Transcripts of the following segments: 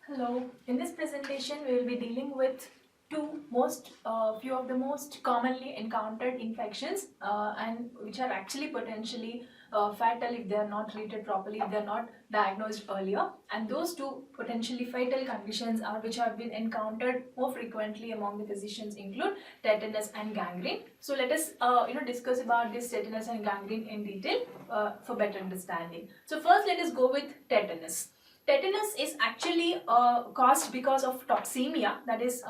Hello. In this presentation, we will be dealing with few of the most commonly encountered infections and which are actually potentially fatal if they are not treated properly, if they are not diagnosed earlier. And those two potentially fatal conditions are which have been encountered more frequently among the physicians include tetanus and gangrene. So let us discuss about this tetanus and gangrene in detail for better understanding. So first, let us go with tetanus. Tetanus is actually caused because of toxemia, that is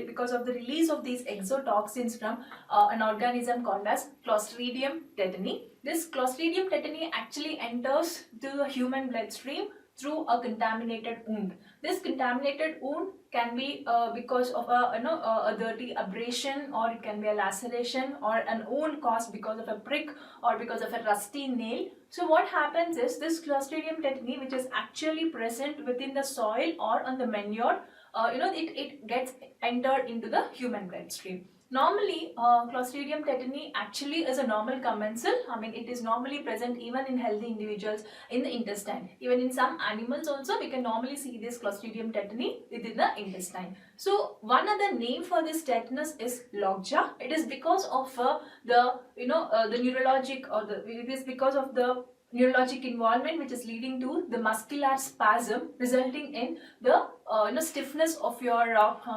because of the release of these exotoxins from an organism called as Clostridium tetani. This Clostridium tetani actually enters to the human bloodstream through a contaminated wound. This contaminated wound can be because of a dirty abrasion, or it can be a laceration, or an wound caused because of a prick or because of a rusty nail. So what happens is this Clostridium tetani, which is actually present within the soil or on the manure, it gets entered into the human bloodstream. Normally, Clostridium tetani actually is a normal commensal. I mean, it is normally present even in healthy individuals in the intestine. Even in some animals also, we can normally see this Clostridium tetani within the intestine. So, one other name for this tetanus is lockjaw. It is because of the neurologic, or it is because of the neurologic involvement which is leading to the muscular spasm, resulting in the stiffness of your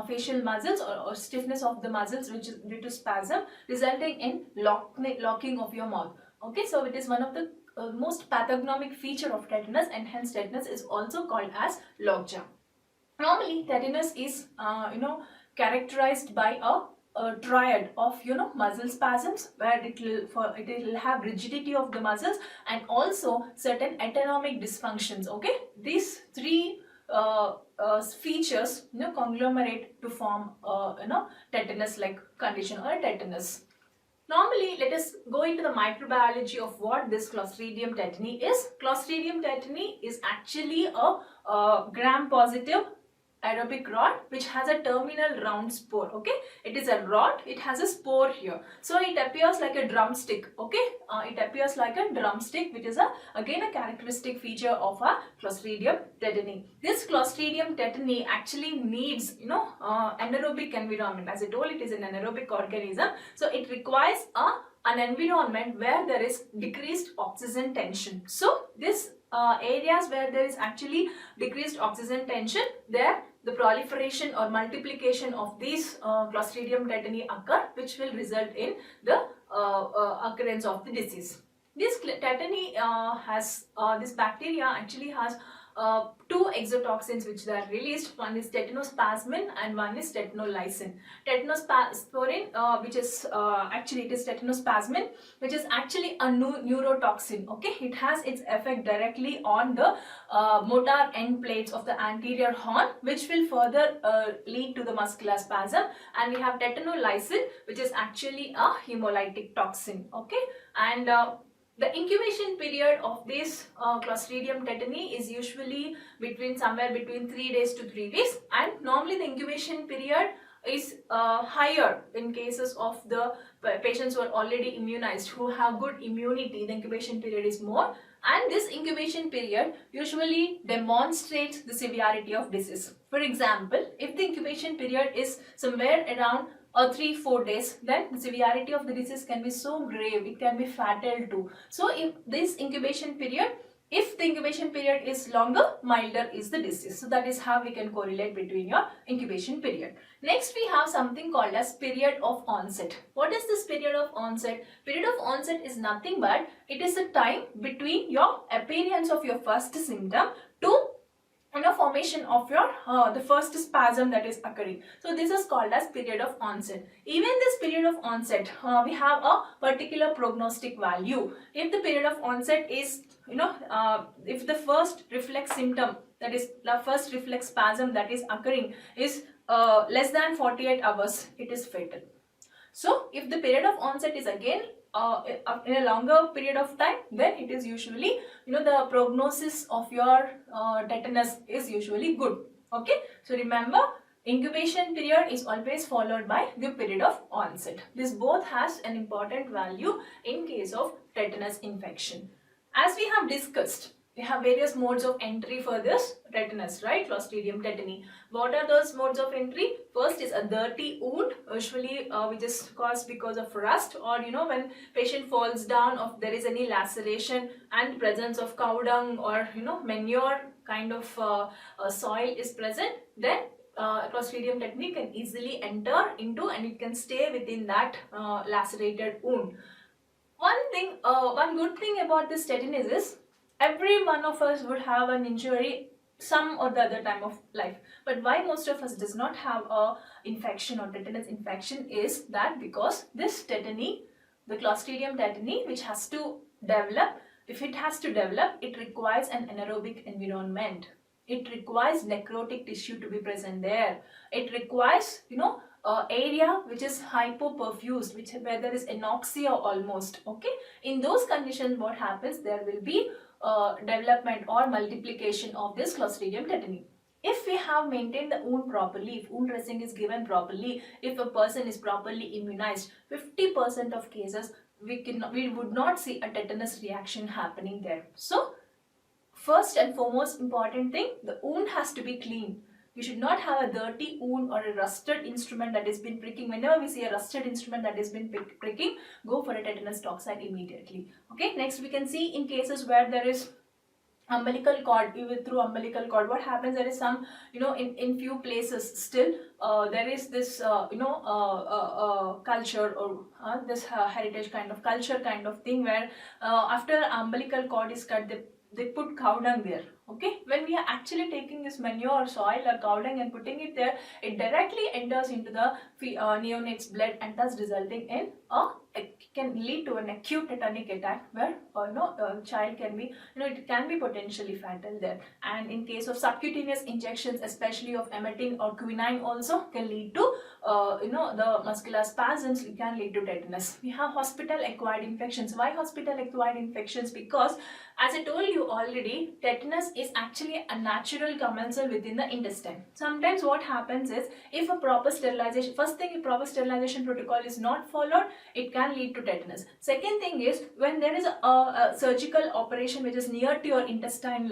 facial muscles, or stiffness of the muscles which is due to spasm, resulting in locking of your mouth. Okay, so it is one of the most pathognomic feature of tetanus, and hence tetanus is also called as lockjaw. Normally, tetanus is characterized by a triad of muscle spasms, where it will have rigidity of the muscles and also certain autonomic dysfunctions. Okay, these three features conglomerate to form tetanus like condition or tetanus. Normally, let us go into the microbiology of what this Clostridium tetani is. Clostridium tetani is actually a gram-positive aerobic rod which has a terminal round spore. Okay, it is a rod, it has a spore here, so it appears like a drumstick. Okay, it appears like a drumstick, which is again a characteristic feature of a Clostridium tetani. This Clostridium tetani actually needs anaerobic environment. As I told, it is an anaerobic organism, so it requires an environment where there is decreased oxygen tension. So this areas where there is actually decreased oxygen tension, there the proliferation or multiplication of these Clostridium tetani occur, which will result in the occurrence of the disease. This tetani this bacteria actually has two exotoxins which are released. One is tetanospasmin and one is tetanolysin. Tetanosporin, which is actually it is tetanospasmin, which is actually a neurotoxin. Okay, it has its effect directly on the motor end plates of the anterior horn, which will further lead to the muscular spasm. And we have tetanolysin, which is actually a hemolytic toxin. Okay, and the incubation period of this Clostridium tetani is usually somewhere between 3 days to 3 weeks, and normally the incubation period is higher in cases of the patients who are already immunized, who have good immunity. The incubation period is more, and this incubation period usually demonstrates the severity of disease. For example, if the incubation period is somewhere around 3-4 days, then the severity of the disease can be so grave, it can be fatal too. So if the incubation period is longer, milder is the disease. So that is how we can correlate between your incubation period. Next, we have something called as period of onset. What is this period of onset? Period of onset is nothing but it is a time between your appearance of your first symptom to formation of your the first spasm that is occurring. So this is called as period of onset. Even this period of onset, we have a particular prognostic value. If the period of onset is if the first reflex symptom, that is the first reflex spasm that is occurring, is less than 48 hours, it is fatal. So if the period of onset is again in a longer period of time, then it is usually the prognosis of your tetanus is usually good. Okay, so remember, incubation period is always followed by the period of onset. This both has an important value in case of tetanus infection. As we have discussed, we have various modes of entry for this tetanus, right? Clostridium tetani. What are those modes of entry? First is a dirty wound, usually which is caused because of rust, or when patient falls down, or there is any laceration and presence of cow dung or manure kind of soil is present, then Clostridium tetani can easily enter into and it can stay within that lacerated wound. One good thing about this tetanus is every one of us would have an injury some or the other time of life. But why most of us does not have a infection or tetanus infection is that because this tetani, the Clostridium tetani, which has to develop, if it has to develop, it requires an anaerobic environment. It requires necrotic tissue to be present there. It requires, area which is hypoperfused, where there is anoxia almost. Okay, in those conditions, what happens? There will be development or multiplication of this Clostridium tetani. If we have maintained the wound properly, if wound dressing is given properly, if a person is properly immunized, 50% of cases we would not see a tetanus reaction happening there. So first and foremost important thing, the wound has to be clean. You should not have a dirty wound or a rusted instrument that has been pricking. Whenever we see a rusted instrument that has been pricking, go for a tetanus toxide immediately. Okay, next we can see in cases where there is umbilical cord, even through umbilical cord, what happens? There is some, in few places still there is this, culture or this heritage kind of culture kind of thing where after umbilical cord is cut, they put cow dung there. Okay, when we are actually taking this manure or soil or cow dung and putting it there, it directly enters into the neonate's blood and thus resulting in it can lead to an acute tetanic attack where child can be, it can be potentially fatal there. And in case of subcutaneous injections, especially of emetine or quinine, also can lead to the muscular spasms. It can lead to tetanus. We have hospital acquired infections. Why hospital acquired infections? Because as I told you already, tetanus is actually a natural commensal within the intestine. Sometimes what happens is, if a proper sterilization, first thing, if proper sterilization protocol is not followed, it can lead to tetanus. Second thing is, when there is a surgical operation which is near to your intestine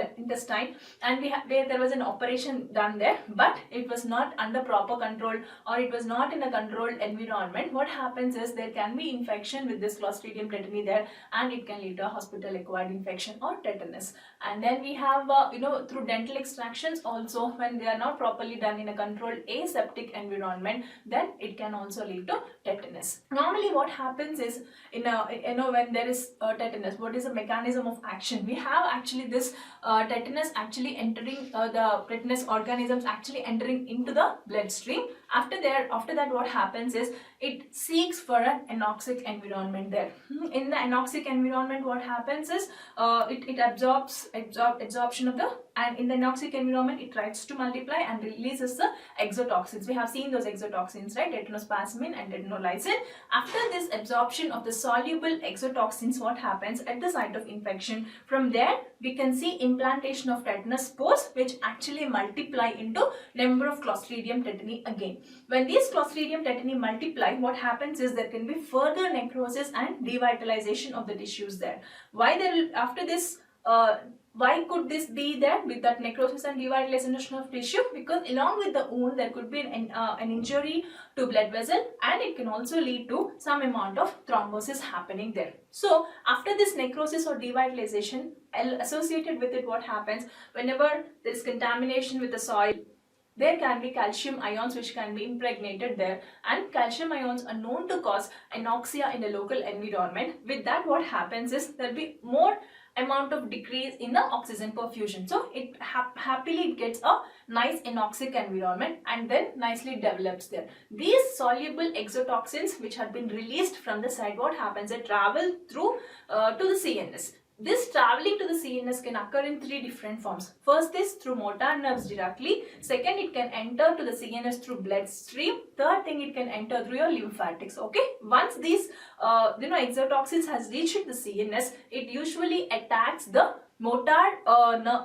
and there was an operation done there, but it was not under proper control or it was not in a controlled environment, what happens is there can be infection with this Clostridium tetani there and it can lead to a hospital acquired infection or tetanus. And then we have through dental extractions also, when they are not properly done in a controlled aseptic environment, then it can also lead to tetanus. Normally what happens is, when there is tetanus, what is the mechanism of action? We have actually this tetanus actually entering the tetanus organisms actually entering into the bloodstream. After that what happens is, it seeks for an anoxic environment there. In the anoxic environment, what happens is it absorbs absorption of the, and in the anoxic environment it tries to multiply and releases the exotoxins. We have seen those exotoxins, right? Tetanospasmin and tetanolysin. After this absorption of the soluble exotoxins, what happens at the site of infection? From there we can see implantation of tetanus spores, which actually multiply into number of Clostridium tetani again. When these Clostridium tetani multiply, what happens is there can be further necrosis and devitalization of the tissues there. Why could this be there with that necrosis and devitalization of tissue? Because along with the wound there could be an injury to blood vessel, and it can also lead to some amount of thrombosis happening there. So after this necrosis or devitalization, associated with it, what happens? Whenever there is contamination with the soil, there can be calcium ions which can be impregnated there, and calcium ions are known to cause anoxia in the local environment. With that, what happens is there will be more amount of decrease in the oxygen perfusion. So it happily gets a nice anoxic environment and then nicely develops there. These soluble exotoxins which have been released from the side, what happens? They travel through to the CNS. This traveling to the CNS can occur in three different forms. First is through motor nerves directly. Second, it can enter to the CNS through bloodstream. Third thing, it can enter through your lymphatics. Okay. Once these exotoxins has reached the CNS, it usually attacks the motor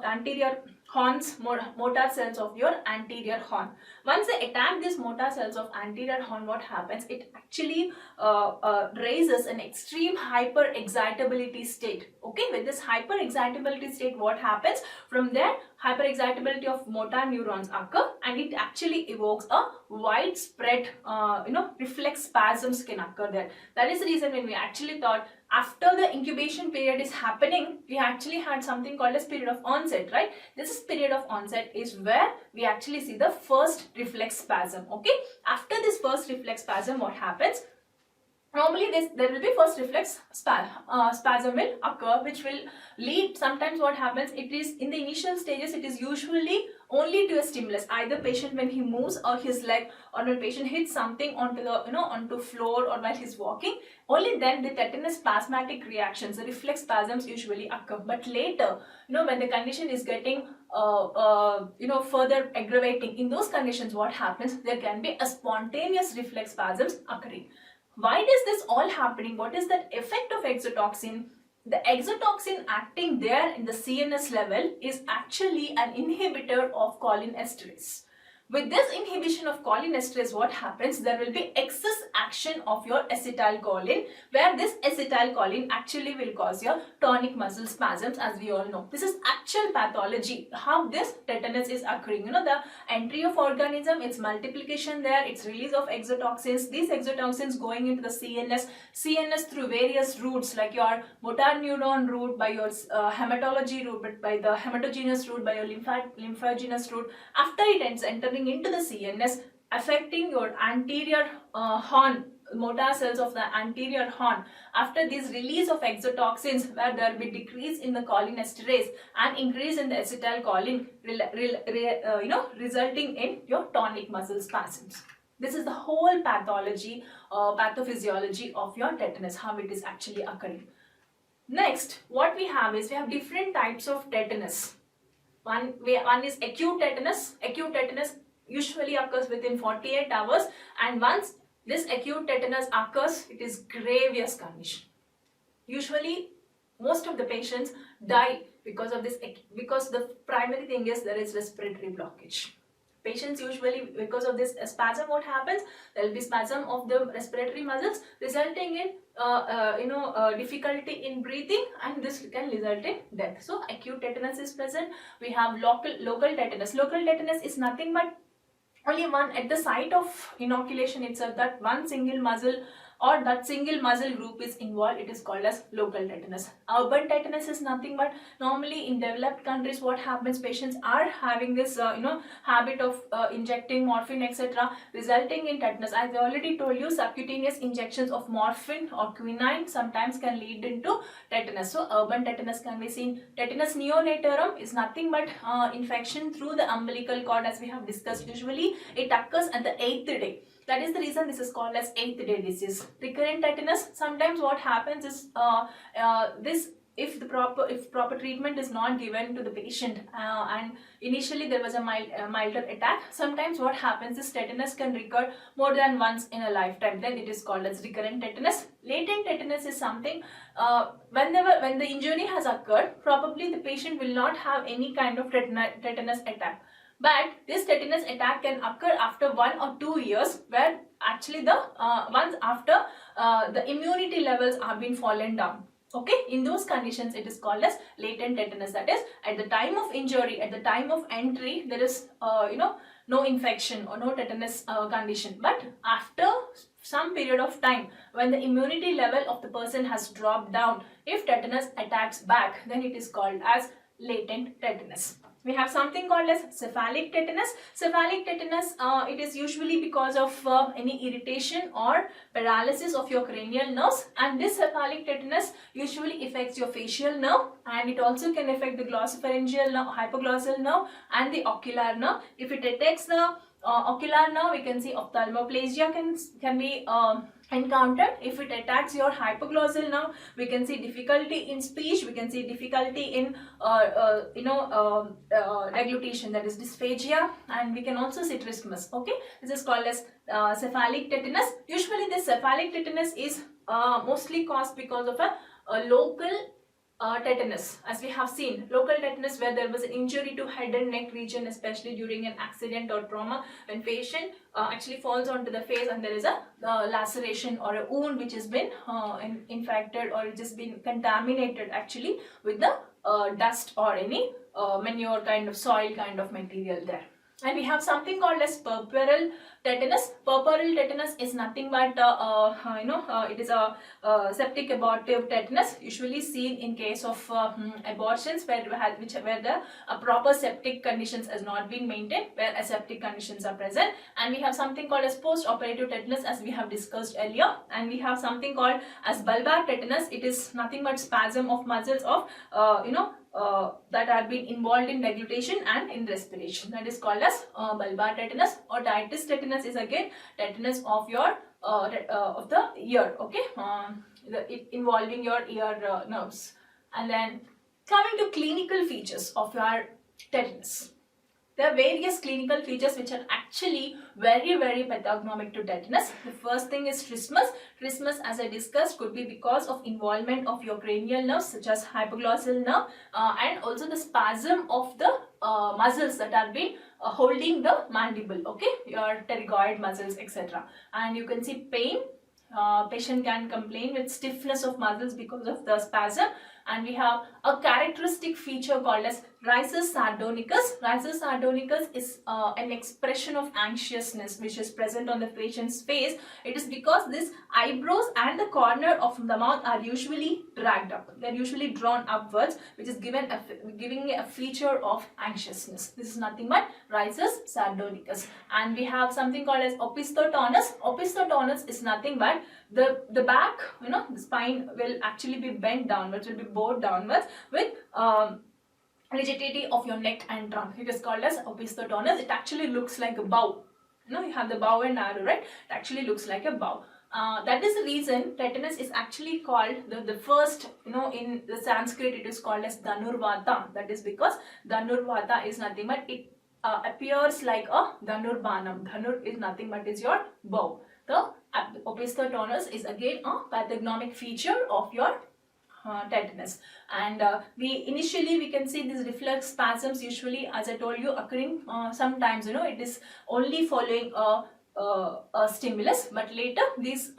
anterior horns, motor cells of your anterior horn. Once they attack these motor cells of anterior horn, what happens? It actually raises an extreme hyperexcitability state. Okay, with this hyperexcitability state, what happens? From there, hyperexcitability of motor neurons occur, and it actually evokes a widespread reflex spasms can occur there. That is the reason when we actually thought after the incubation period is happening, we actually had something called as period of onset, right? This period of onset is where we actually see the first reflex spasm. Okay, after this first reflex spasm, what happens? Normally there will be first reflex spasm will occur, which will lead, sometimes what happens, it is in the initial stages, it is usually only to a stimulus, either patient when he moves or his leg, or when patient hits something onto the onto floor or while he's walking, only then the tetanus plasmatic reactions, the reflex spasms usually occur. But later, when the condition is getting further aggravating, in those conditions what happens, there can be a spontaneous reflex spasms occurring. Why is this all happening? What is the effect of exotoxin? The exotoxin acting there in the CNS level is actually an inhibitor of cholinesterase. With this inhibition of cholinesterase, what happens? There will be excess action of your acetylcholine, where this acetylcholine actually will cause your tonic muscle spasms, as we all know. This is actual pathology, how this tetanus is occurring. The entry of organism, its multiplication there, its release of exotoxins, these exotoxins going into the CNS through various routes, like your motor neuron route, by your hematology route, by the hematogenous route, by your lymphogenous route. After it ends entering into the CNS, affecting your anterior horn, motor cells of the anterior horn. After this release of exotoxins, where there will be decrease in the cholinesterase and increase in the acetylcholine, resulting in your tonic muscle spasms. This is the whole pathology, pathophysiology of your tetanus, how it is actually occurring. Next, what we have is, we have different types of tetanus. One is acute tetanus. Acute tetanus usually occurs within 48 hours, and once this acute tetanus occurs, it is grievous condition. Usually, most of the patients die because of this, because the primary thing is there is respiratory blockage. Patients usually, because of this spasm, what happens? There will be spasm of the respiratory muscles, resulting in difficulty in breathing, and this can result in death. So acute tetanus is present. We have local tetanus. Local tetanus is nothing but only one at the site of inoculation itself, that one single muscle or that single muscle group is involved, it is called as local tetanus. Urban tetanus is nothing but, normally in developed countries, what happens, patients are having this habit of injecting morphine, etc., resulting in tetanus. As I already told you, subcutaneous injections of morphine or quinine sometimes can lead into tetanus. So urban tetanus can be seen. Tetanus neonatorum is nothing but infection through the umbilical cord, as we have discussed. Usually it occurs at the 8th day. That is the reason this is called as 8th day disease. Recurrent tetanus, sometimes what happens is if proper treatment is not given to the patient, and initially there was a milder attack, sometimes what happens is tetanus can recur more than once in a lifetime. Then it is called as recurrent tetanus. Latent tetanus is something when the injury has occurred, probably the patient will not have any kind of tetanus attack. But this tetanus attack can occur after 1 or 2 years, where actually the once after the immunity levels have been fallen down. Okay, in those conditions it is called as latent tetanus. That is, at the time of injury, at the time of entry, there is no infection or no tetanus condition. But after some period of time, when the immunity level of the person has dropped down, if tetanus attacks back, then it is called as latent tetanus. We have something called as cephalic tetanus. Cephalic tetanus, it is usually because of any irritation or paralysis of your cranial nerves, and this cephalic tetanus usually affects your facial nerve, and it also can affect the glossopharyngeal nerve, hypoglossal nerve, and the ocular nerve. If it attacks the ocular nerve, we can see ophthalmoplegia can be encountered. If it attacks your hypoglossal nerve, we can see difficulty in speech, we can see difficulty in deglutition, that is dysphagia, and we can also see trismus. Okay, this is called as cephalic tetanus. Usually this cephalic tetanus is mostly caused because of a local tetanus, as we have seen, local tetanus where there was an injury to head and neck region, especially during an accident or trauma, when patient actually falls onto the face and there is a laceration or a wound which has been infected or just been contaminated actually with the dust or any manure kind of soil kind of material there. And we have something called as puerperal tetanus. Puerperal tetanus is nothing but it is a septic abortive tetanus, usually seen in case of abortions where the proper septic conditions has not been maintained, where aseptic conditions are present. And we have something called as post-operative tetanus, as we have discussed earlier. And we have something called as bulbar tetanus. It is nothing but spasm of muscles of that have been involved in deglutition and in respiration. That is called as bulbar tetanus. Otitis tetanus is again tetanus of your of the ear, okay, involving your ear nerves. And then coming to clinical features of your tetanus. There are various clinical features which are actually very pathognomic to tetanus. The first thing is trismus. Trismus, as I discussed, could be because of involvement of your cranial nerves such as hypoglossal nerve and also the spasm of the muscles that have been holding the mandible, okay, your pterygoid muscles, etc. And you can see pain. Patient can complain with stiffness of muscles because of the spasm. And we have a characteristic feature called as risus sardonicus. Risus sardonicus is an expression of anxiousness which is present on the patient's face. It is because these eyebrows and the corner of the mouth are usually dragged up. They are usually drawn upwards, which is giving a feature of anxiousness. This is nothing but risus sardonicus. And we have something called as opisthotonus. Opisthotonus is nothing but the back, the spine will actually be bent downwards, will be bowed downwards with rigidity of your neck and trunk. It is called as opisthotonus. It actually looks like a bow. You have the bow and arrow, right? It actually looks like a bow. That is the reason tetanus is actually called the first, in the Sanskrit it is called as Dhanurvata. That is because Dhanurvata is nothing but it appears like a Dhanurbanam. Dhanur is nothing but is your bow. The opisthotonus is again a pathognomic feature of your tetanus. And initially we can see these reflex spasms usually, as I told you, occurring sometimes, it is only following a stimulus, but later these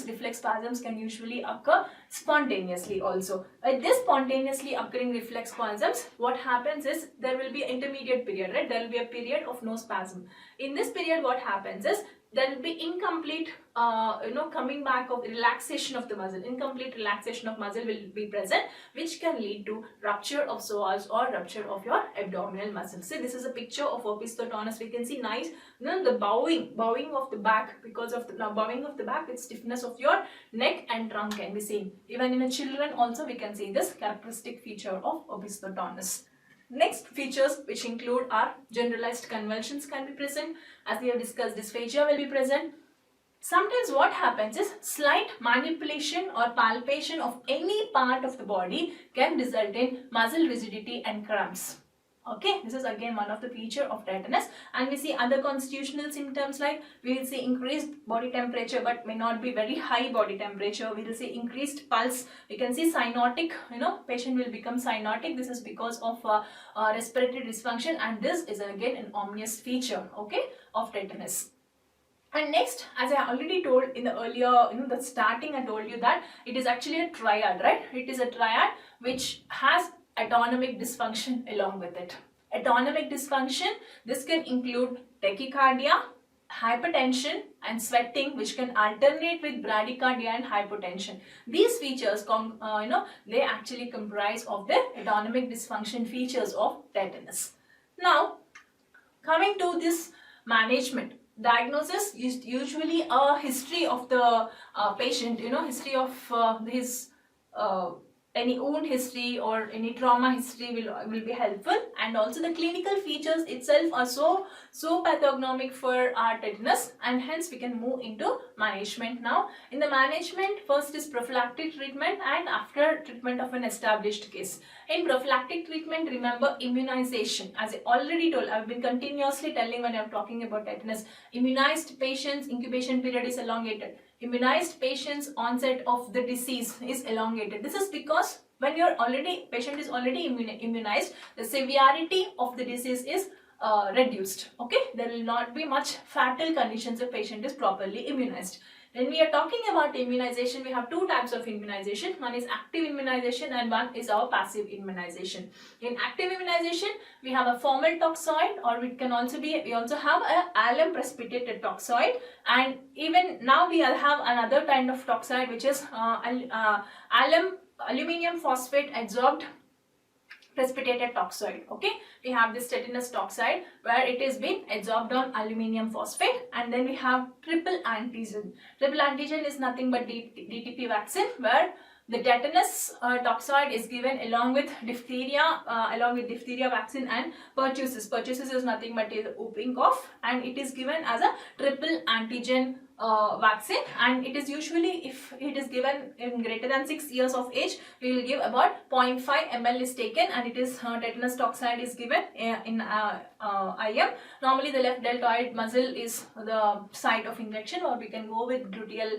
reflex spasms can usually occur spontaneously also. At this spontaneously occurring reflex spasms, what happens is there will be an intermediate period, right? There will be a period of no spasm. In this period, what happens is there will be incomplete coming back of relaxation of the muscle. Incomplete relaxation of muscle will be present, which can lead to rupture of psoas or rupture of your abdominal muscles. See, this is a picture of opisthotonus. We can see nice, the bowing of the back. Because of the bowing of the back, with stiffness of your neck and trunk can be seen. Even in a children also we can see this characteristic feature of opisthotonus. Next features which include are generalized convulsions can be present. As we have discussed, dysphagia will be present. Sometimes what happens is slight manipulation or palpation of any part of the body can result in muscle rigidity and cramps. Okay, this is again one of the feature of tetanus. And we see other constitutional symptoms like we will see increased body temperature but may not be very high body temperature. We will see increased pulse. We can see cyanotic, patient will become cyanotic. This is because of respiratory dysfunction, and this is again an ominous feature, okay, of tetanus. And next, as I already told in the earlier, the starting, I told you that it is actually a triad, right? It is a triad which has autonomic dysfunction along with it. Autonomic dysfunction, this can include tachycardia, hypertension and sweating, which can alternate with bradycardia and hypotension. These features, they actually comprise of the autonomic dysfunction features of tetanus. Now, coming to this management. Diagnosis is usually a history of the patient, history of his any wound history or any trauma history will be helpful. And also the clinical features itself are so pathognomic for our tetanus, and hence we can move into management now. In the management, first is prophylactic treatment and after treatment of an established case. In prophylactic treatment, remember immunization. As I already told, I've been continuously telling when I'm talking about tetanus. Immunized patients, incubation period is elongated. Immunized patients, onset of the disease is elongated. This is because when patient is already immunized, the severity of the disease is reduced. Okay, there will not be much fatal conditions if patient is properly immunized. When we are talking about immunization, we have two types of immunization. One is active immunization and one is our passive immunization. In active immunization, we have a formal toxoid, or we also have a alum precipitated toxoid, and even now we have another kind of toxoid, which is aluminium phosphate adsorbed precipitated toxoid. Okay, we have this tetanus toxoid where it is being adsorbed on aluminium phosphate, and then we have triple antigen. Triple antigen is nothing but DTP vaccine, where the tetanus toxoid is given along with diphtheria vaccine and pertussis. Pertussis is nothing but is whooping cough, and it is given as a triple antigen vaccine, and it is usually, if it is given in greater than 6 years of age, we will give about 0.5 ml is taken, and it is tetanus toxoid is given in IM. Normally the left deltoid muscle is the site of injection, or we can go with gluteal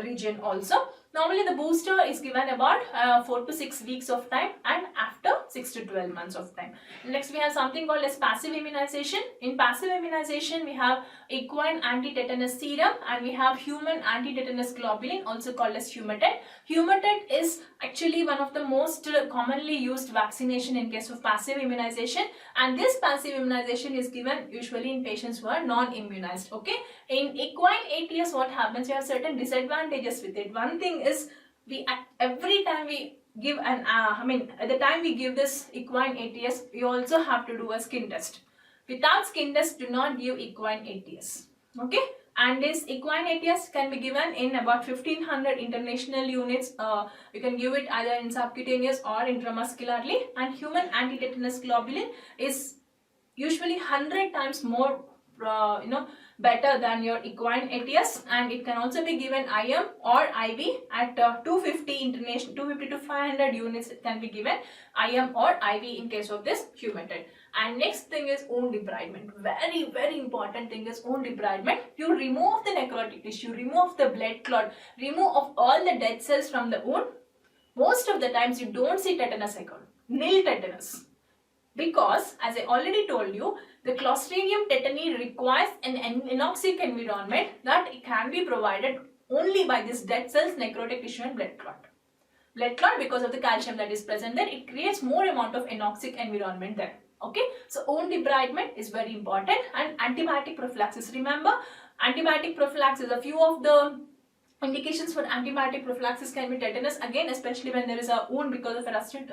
region also. Normally the booster is given about 4 to 6 weeks of time, and after 6 to 12 months of time. Next we have something called as passive immunization. In passive immunization, we have equine anti-tetanus serum and we have human anti-tetanus globulin, also called as Humatet. Humatet is actually one of the most commonly used vaccination in case of passive immunization, and this passive immunization is given usually in patients who are non-immunized. Okay, in equine ATS, what happens, we have certain disadvantages with it. One thing is, every time we give an at the time we give this equine ATS, we also have to do a skin test. Without skin test, do not give equine ATS. Okay, and this equine ATS can be given in about 1500 international units. You can give it either in subcutaneous or intramuscularly, and human anti-tetanus globulin is usually 100 times more better than your equine ATS, and it can also be given IM or IV at 250 to 500 units. It can be given IM or IV in case of this Humatet. And next thing is wound debridement. Very, very important thing is wound debridement. You remove the necrotic tissue, remove the blood clot, remove of all the dead cells from the wound. Most of the times you don't see tetanus occur, nil tetanus. Because, as I already told you, the Clostridium tetani requires an anoxic environment that it can be provided only by this dead cells, necrotic tissue and blood clot. Blood clot, because of the calcium that is present there, it creates more amount of anoxic environment there. Okay, so wound debridement is very important, and antibiotic prophylaxis. Remember, antibiotic prophylaxis, a few of the indications for antibiotic prophylaxis can be tetanus, again especially when there is a wound because of a rusted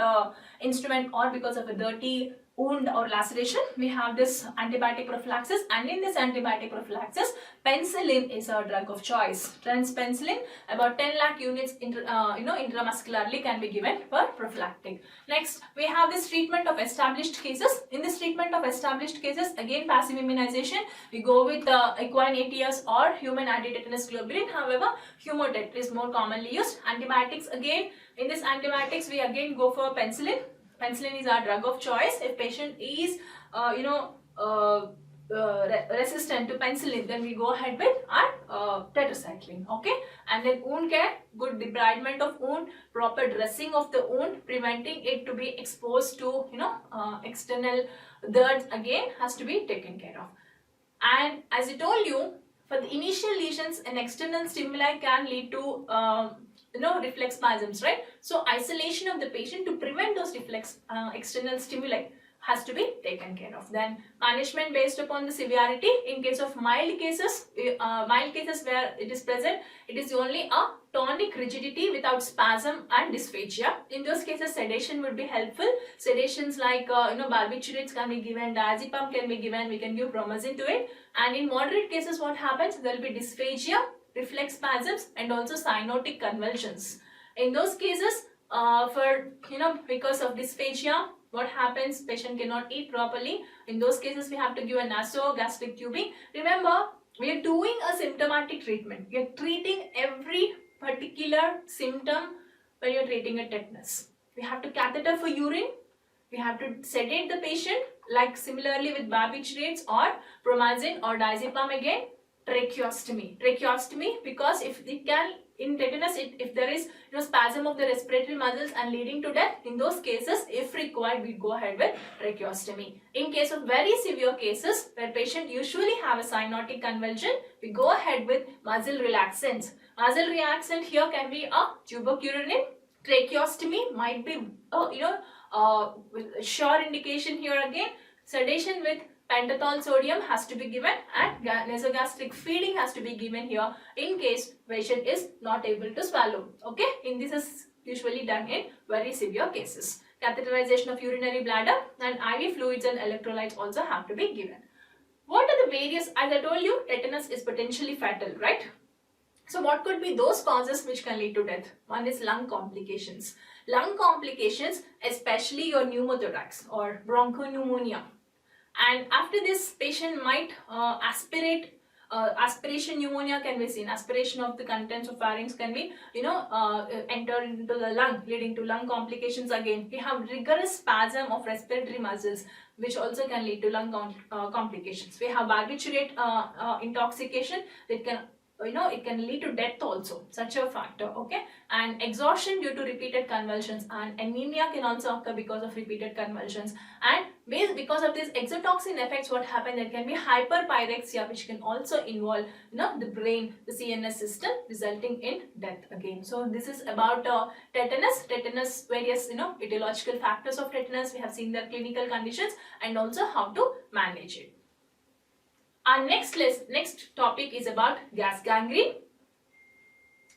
instrument or because of a dirty wound or laceration. We have this antibiotic prophylaxis, and in this antibiotic prophylaxis, penicillin is our drug of choice. Transpenicillin, about 10 lakh units intramuscularly can be given for prophylactic. Next, we have this treatment of established cases. In this treatment of established cases, again passive immunization, we go with equine ATS or human anti-tetanus globulin. However, Humatet is more commonly used. Antibiotics, again in this antibiotics we again go for penicillin. Penicillin is our drug of choice. If patient is resistant to penicillin, then we go ahead with our tetracycline. Okay, and then wound care, good debridement of wound, proper dressing of the wound, preventing it to be exposed to external dirt, again has to be taken care of. And as I told you, for the initial lesions, an external stimuli can lead to reflex spasms, right? So isolation of the patient to prevent those reflex external stimuli has to be taken care of. Then management based upon the severity. In case of mild cases where it is present, it is only a tonic rigidity without spasm and dysphagia. In those cases, sedation would be helpful. Sedations like barbiturates can be given, diazepam can be given, we can give promazine to it. And in moderate cases, what happens? There will be dysphagia, reflex spasms, and also cyanotic convulsions. In those cases, because of dysphagia, what happens? Patient cannot eat properly. In those cases, we have to give a nasogastric tubing. Remember, we are doing a symptomatic treatment. We are treating every particular symptom when you are treating a tetanus. We have to catheter for urine. We have to sedate the patient, like similarly with barbiturates or promazine or diazepam again. Tracheostomy. Tracheostomy, because if it can, in tetanus, if there is spasm of the respiratory muscles and leading to death, in those cases, if required, we go ahead with tracheostomy. In case of very severe cases where patient usually have a cyanotic convulsion, we go ahead with muscle relaxants. Muscle relaxant here can be a tuberculin. Tracheostomy might be sure indication here again. Sedation with pentothal sodium has to be given, and nasogastric feeding has to be given here in case patient is not able to swallow. Okay, in this is usually done in very severe cases. Catheterization of urinary bladder and IV fluids and electrolytes also have to be given. What are the various, as I told you, tetanus is potentially fatal, right? So what could be those causes which can lead to death? One is lung complications. Lung complications, especially your pneumothorax or bronchopneumonia. And after this, patient might aspirate. Aspiration pneumonia can be seen. Aspiration of the contents of pharynx can be, enter into the lung, leading to lung complications again. We have rigorous spasm of respiratory muscles, which also can lead to lung complications. We have barbiturate intoxication that can, it can lead to death also, such a factor, okay? And exhaustion due to repeated convulsions, and anemia can also occur because of repeated convulsions. And because of these exotoxin effects, what happens, there can be hyperpyrexia, which can also involve, the brain, the CNS system, resulting in death again. So this is about tetanus, various, etiological factors of tetanus. We have seen their clinical conditions and also how to manage it. Our next topic is about gas gangrene.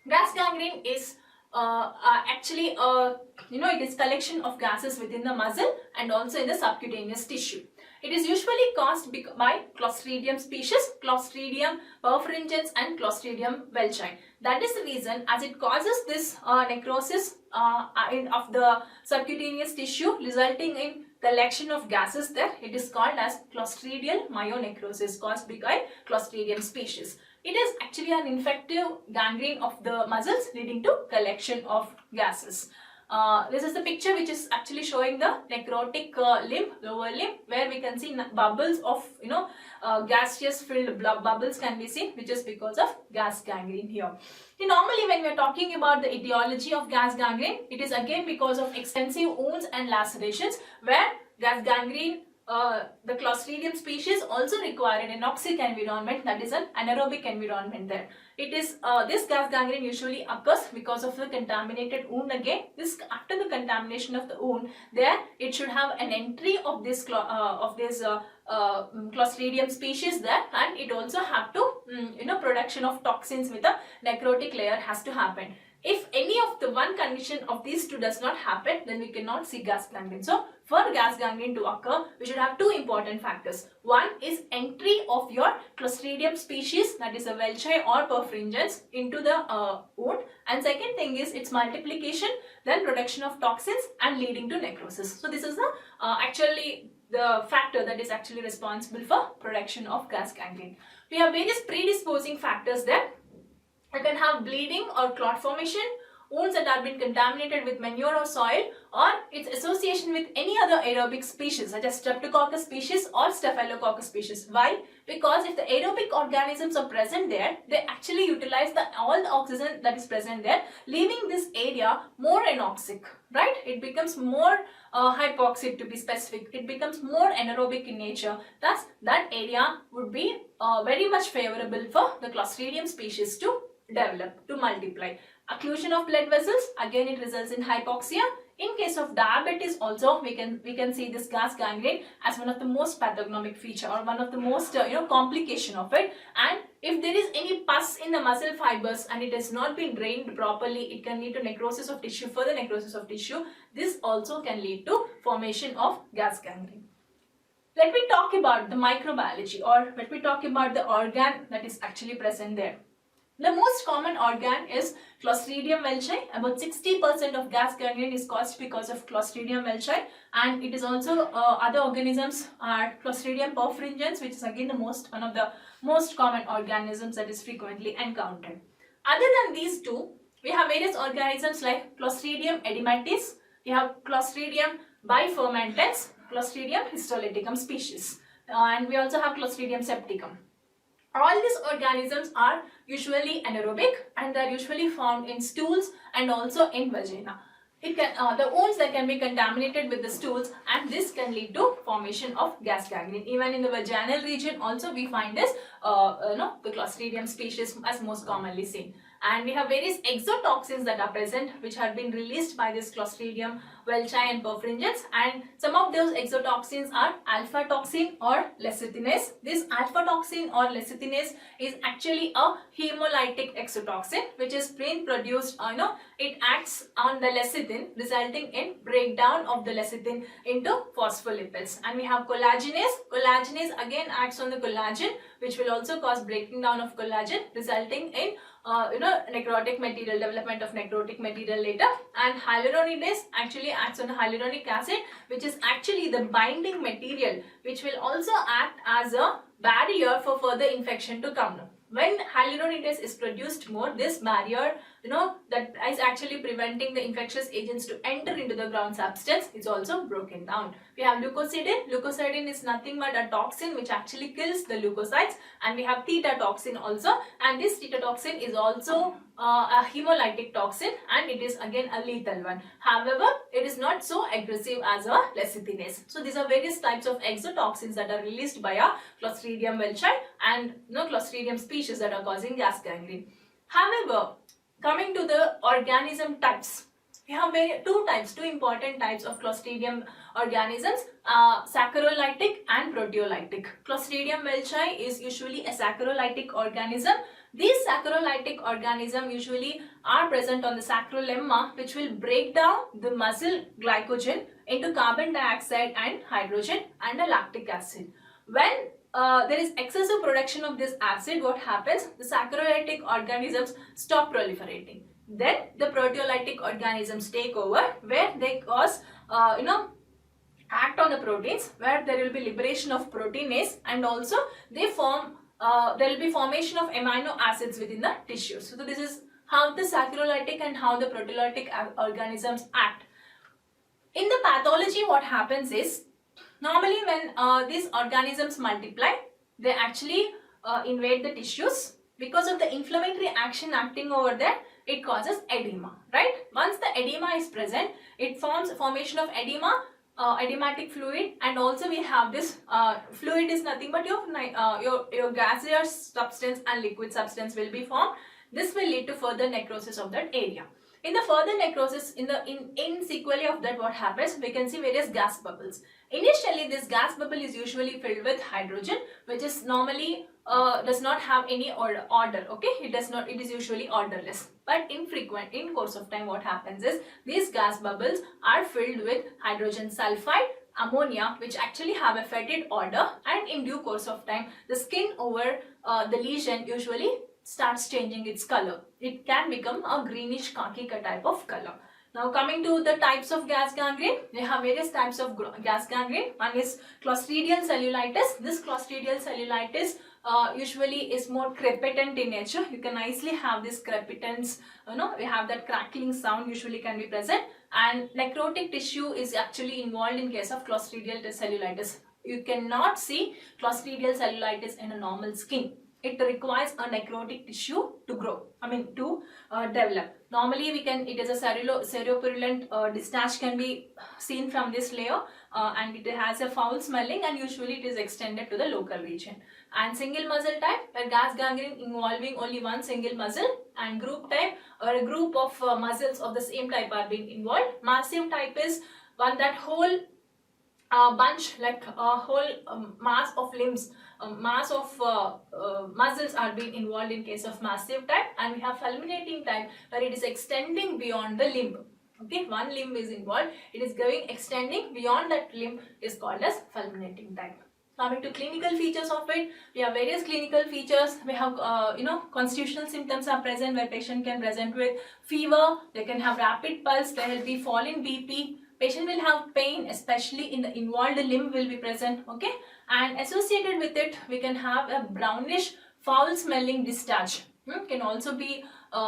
Gas gangrene is actually it is collection of gases within the muscle and also in the subcutaneous tissue. It is usually caused by Clostridium species, Clostridium perfringens and Clostridium welchi. That is the reason, as it causes this necrosis of the subcutaneous tissue, resulting in collection of gases there. It is called as Clostridial myonecrosis, caused by Clostridium species. It is actually an infective gangrene of the muscles, leading to collection of gases. This is the picture which is actually showing the necrotic limb, lower limb, where we can see bubbles of gaseous filled bubbles can be seen, which is because of gas gangrene here. Normally when we are talking about the etiology of gas gangrene, it is again because of extensive wounds and lacerations, where gas gangrene, the Clostridium species also require an anoxic environment, that is an anaerobic environment there. It is this gas gangrene usually occurs because of the contaminated wound again. After the contamination of the wound, there it should have an entry of this Clostridium species there, and it also have to production of toxins with a necrotic layer has to happen. If any of the one condition of these two does not happen, then we cannot see gas gangrene. So for gas gangrene to occur, we should have two important factors. One is entry of your Clostridium species, that is a welchi or perfringens, into the wound, and second thing is its multiplication, then production of toxins and leading to necrosis. So this is the actually the factor that is actually responsible for production of gas gangrene. We have various predisposing factors there. You can have bleeding or clot formation, wounds that have been contaminated with manure or soil, or its association with any other aerobic species such as Streptococcus species or Staphylococcus species. Why? Because if the aerobic organisms are present there, they actually utilize all the oxygen that is present there, leaving this area more anoxic, right? It becomes more hypoxic, to be specific. It becomes more anaerobic in nature. Thus, that area would be very much favorable for the Clostridium species to develop, to multiply. Occlusion of blood vessels, again it results in hypoxia. In case of diabetes also, we can see this gas gangrene as one of the most pathognomic feature, or one of the most complication of it. And if there is any pus in the muscle fibers and it has not been drained properly, it can lead to necrosis of tissue, further necrosis of tissue. This also can lead to formation of gas gangrene. Let me talk about the microbiology, or let me talk about the organ that is actually present there. The most common organ is Clostridium welchi. About 60% of gas gangrene is caused because of Clostridium welchi, and it is also other organisms are Clostridium perfringens, which is again one of the most common organisms that is frequently encountered. Other than these two, we have various organisms like Clostridium edematis. We have Clostridium bifermentans, Clostridium histolyticum species, and we also have Clostridium septicum. All these organisms are usually anaerobic and they are usually found in stools and also in vagina. It can, the wounds that can be contaminated with the stools, and this can lead to formation of gas gangrene. Even in the vaginal region also we find this the Clostridium species as most commonly seen. And we have various exotoxins that are present which have been released by this Clostridium welchi and perfringens, and some of those exotoxins are alpha toxin or lecithinase. This alpha toxin or lecithinase is actually a hemolytic exotoxin which is being produced, it acts on the lecithin, resulting in breakdown of the lecithin into phospholipids. And we have collagenase. Collagenase again acts on the collagen, which will also cause breaking down of collagen, resulting in necrotic material, development of necrotic material later. And hyaluronidase actually acts on the hyaluronic acid, which is actually the binding material, which will also act as a barrier for further infection to come. When hyaluronidase is produced more, this barrier, that is actually preventing the infectious agents to enter into the ground substance, is also broken down. We have leukocidin. Leukocidin is nothing but a toxin which actually kills the leukocytes, and we have theta toxin also, and this theta toxin is also a hemolytic toxin, and it is again a lethal one. However, it is not so aggressive as a lecithinase. So these are various types of exotoxins that are released by a Clostridium welchi and Clostridium species that are causing gas gangrene. However, coming to the organism types, we have two important types of Clostridium organisms, saccharolytic and proteolytic. Clostridium welchi is usually a saccharolytic organism. These saccharolytic organisms usually are present on the sacrolemma, which will break down the muscle glycogen into carbon dioxide and hydrogen and a lactic acid. When there is excessive production of this acid, what happens? The saccharolytic organisms stop proliferating. Then the proteolytic organisms take over, where they cause act on the proteins, where there will be liberation of proteinase, and also they form there will be formation of amino acids within the tissues. So this is how the saccharolytic and how the proteolytic organisms act. In the pathology, what happens is, normally when these organisms multiply, they actually invade the tissues. Because of the inflammatory action acting over there, it causes edema, right? Once the edema is present, it forms formation of edema, edematic fluid, and also we have this fluid is nothing but your gaseous substance and liquid substance will be formed. This will lead to further necrosis of that area. In the further necrosis, in sequelae of that, what happens? We can see various gas bubbles. Initially, this gas bubble is usually filled with hydrogen, which is normally does not have any order. Okay, it does not. It is usually orderless. But in course of time, what happens is these gas bubbles are filled with hydrogen sulfide, ammonia, which actually have a fetid odor, and in due course of time, the skin over the lesion usually starts changing its color. It can become a greenish khaki type of color. Now coming to the types of gas gangrene, we have various types of gas gangrene. One is Clostridial cellulitis. This Clostridial cellulitis usually is more crepitant in nature. You can easily have this crepitance, we have that crackling sound usually can be present, and necrotic tissue is actually involved in case of Clostridial cellulitis. You cannot see Clostridial cellulitis in a normal skin. It requires a necrotic tissue to grow, to develop. Normally it is a seropurulent discharge can be seen from this layer, and it has a foul smelling, and usually it is extended to the local region. And single muscle type, where gas gangrene involving only one single muscle, and group type, or a group of muscles of the same type are being involved. Massive type is one that whole bunch, like a whole mass of limbs, mass of muscles are being involved in case of massive type. And we have fulminating type, where it is extending beyond the limb. Okay, one limb is involved, it is extending beyond that limb, is called as fulminating type. Coming to clinical features of it, we have various clinical features. We have constitutional symptoms are present, where patient can present with fever, they can have rapid pulse, there will be fall in BP, patient will have pain, especially in the involved limb will be present. Okay, and associated with it, we can have a brownish foul smelling discharge. Can also be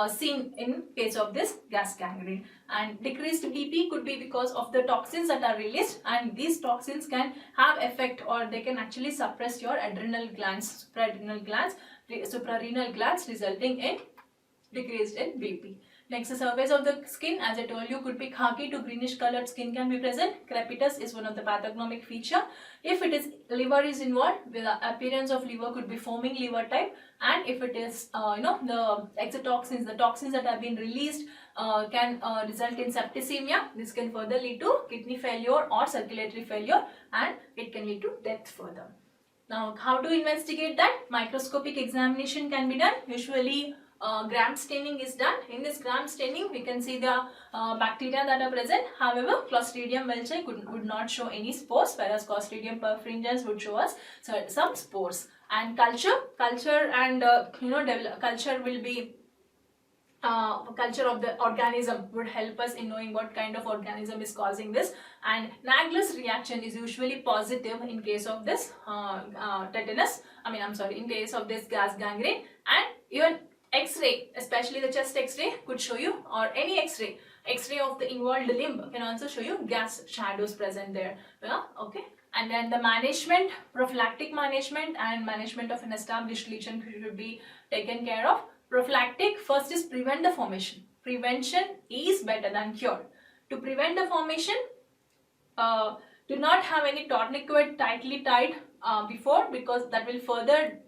seen in case of this gas gangrene. And decreased BP could be because of the toxins that are released, and these toxins can have effect, or they can actually suppress your adrenal glands, suprarenal glands, resulting in decreased in BP. Next, the surface of the skin, as I told you, could be khaki to greenish colored skin can be present. Crepitus is one of the pathognomic feature. If it is liver is involved, the appearance of liver could be foaming liver type, and if it is the exotoxins, the toxins that have been released can result in septicemia. This can further lead to kidney failure or circulatory failure, and it can lead to death further. Now, how to investigate that? Microscopic examination can be done. Usually gram staining is done. In this gram staining, we can see the bacteria that are present. However, Clostridium welchii would not show any spores, whereas Clostridium perfringens would show us some spores. And culture will be culture of the organism would help us in knowing what kind of organism is causing this. And Naegler's reaction is usually positive in case of this tetanus. In case of this gas gangrene, and even X-ray, especially the chest X-ray, could show you, or any X-ray of the involved limb can also show you gas shadows present there. Okay. And then the management, prophylactic management and management of an established lesion should be taken care of. Prophylactic, first is prevent the formation. Prevention is better than cure. To prevent the formation, do not have any tourniquet tightly tied before, because that will further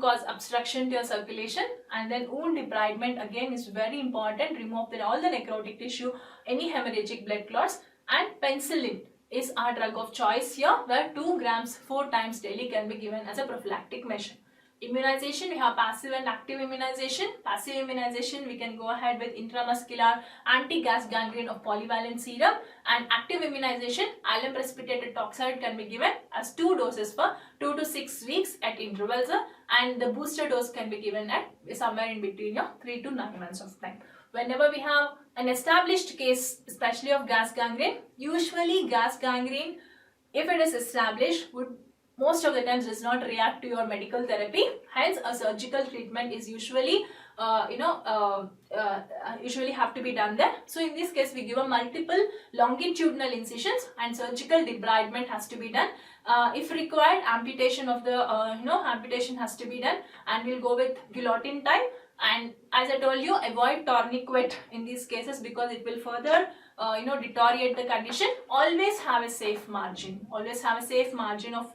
cause obstruction to your circulation. And then wound debridement again is very important. Remove all the necrotic tissue, any hemorrhagic blood clots. And penicillin is our drug of choice here, where 2 grams 4 times daily can be given as a prophylactic measure. Immunization, we have passive and active immunization. Passive immunization, we can go ahead with intramuscular anti-gas gangrene of polyvalent serum. And active immunization, alum precipitated toxoid can be given as 2 doses for 2 to 6 weeks at intervals. And the booster dose can be given at somewhere in between 3 to 9 months of time. Whenever we have an established case, especially of gas gangrene, usually gas gangrene, if it is established, would most of the times does not react to your medical therapy. Hence, a surgical treatment is usually usually have to be done there. So in this case, we give a multiple longitudinal incisions, and surgical debridement has to be done. If required, amputation of the amputation has to be done, and we'll go with guillotine type. And as I told you, avoid tourniquet in these cases, because it will further deteriorate the condition. Always have a safe margin. Always have a safe margin of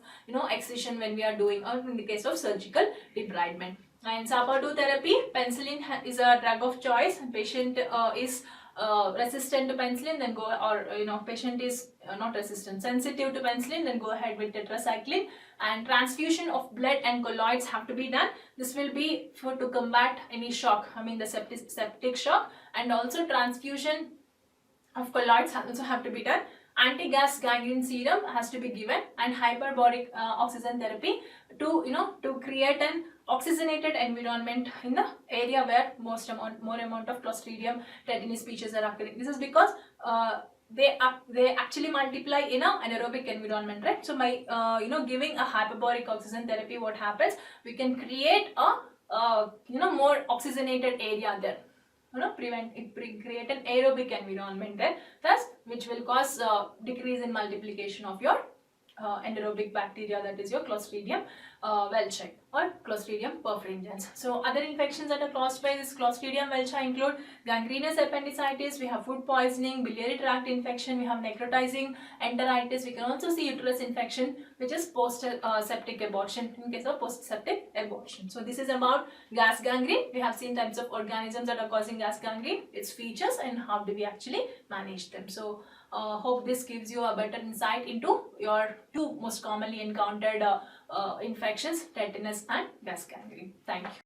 excision when we are doing, or in the case of surgical debridement. And SAPA2 therapy, penicillin is a drug of choice. Patient is resistant to penicillin, then go, or patient is not resistant, sensitive to penicillin, then go ahead with tetracycline. And transfusion of blood and colloids have to be done. This will be to combat any shock, the septic shock, and also transfusion of colloids also have to be done. Anti-gas gangrene serum has to be given, and hyperbaric oxygen therapy to create an oxygenated environment in the area where more amount of Clostridium tetani species are occurring. This is because they actually multiply in an anaerobic environment, right? So by giving a hyperbaric oxygen therapy, what happens? We can create a more oxygenated area there. Create an aerobic environment there, thus which will cause decrease in multiplication of your anaerobic bacteria, that is your Clostridium welchii or Clostridium perfringens. So other infections that are caused by this Clostridium welchii include gangrenous appendicitis, we have food poisoning, biliary tract infection, we have necrotizing enteritis, we can also see uterus infection, which is post-septic abortion in case of post-septic abortion. So this is about gas gangrene. We have seen types of organisms that are causing gas gangrene, its features, and how do we actually manage them. So hope this gives you a better insight into your 2 most commonly encountered infections, tetanus and gas gangrene. Thank you.